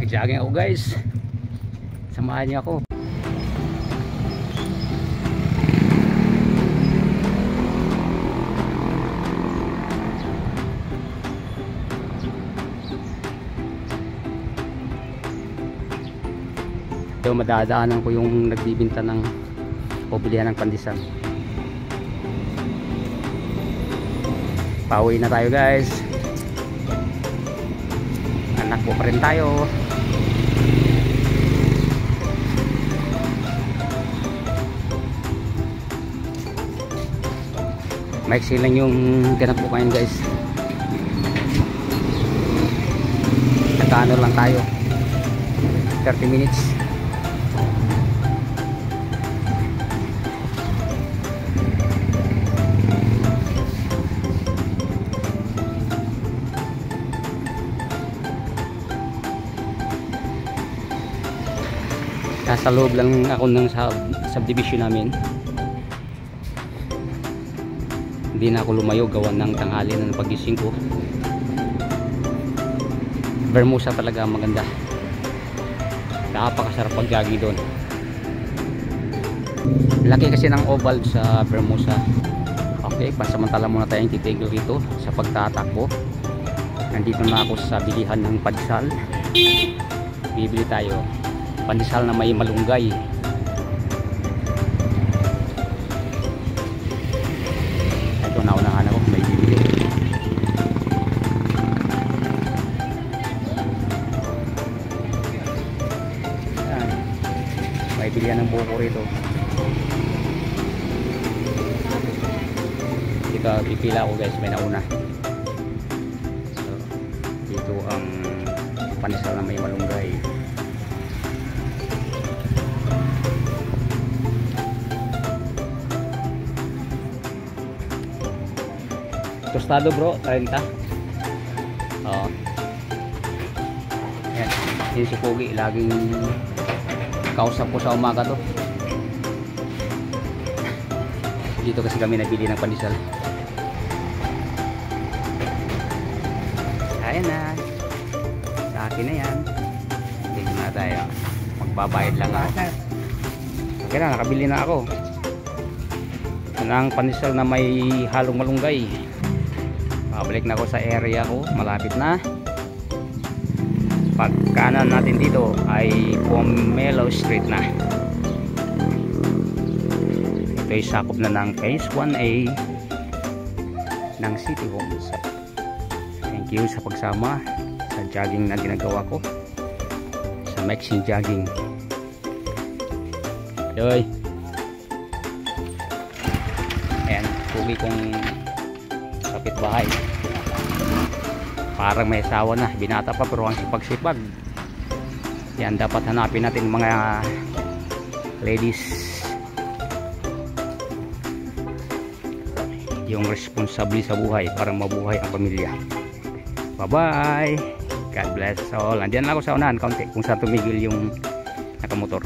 Mag-jogging ako guys. Samahan niyo ako. Ito madadaanan ko yung nagbibinta ng o bilihan ng pandesal. Pauwi na tayo guys. Anak po pa rin tayo. Maiksi lang yung ganap po kayo guys. Nagkaano lang tayo 30 minutes. Nasa loob lang ako ng subdivision namin. Hindi na ako lumayo gawa ng tanghali na ng pagising ko. Vermosa talaga maganda. Napakasarap pag-jogging doon. Laki kasi ng oval sa Vermosa. Okay, pansamantala muna tayong titigil dito sa pagtatakbo. Nandito na ako sa bilihan ng pandesal. Bibili tayo pandesal na may malunggay. Ito na unahan ako may bibili. Ayan. May bilihan ng buko rito. Dito pipila ako guys, may nauna. So, dito ang pandesal na may malunggay. Tostado bro, 30. Oo. Ayan, yun si Pogi, laging kausap ko sa umaga to. Dito kasi kami nabili ng pandesal. Ayan na. Sa akin na yan. Tingnan na tayo. Magbabayad lang ako. Okay na, nakabili na ako ng pandesal na may halong malunggay. Balik na ako sa area ko, malapit na. Pagkanan natin dito ay Pomelo Street na. Ito ay sakop na ng Phase 1A ng City Homes. Thank you sa pagsama sa jogging na ginagawa ko, sa mixing jogging. Yoy. Ayan, pugi kong kapitbahay. Parang may asawa na, binata pa pero ang sipag-sipag. Yan, dapat hanapin natin mga ladies yung responsable sa buhay para mabuhay ang pamilya. Bye bye, God bless all. Andiyan lang ako sa unahan kaunti kung saan tumigil yung nakamotor.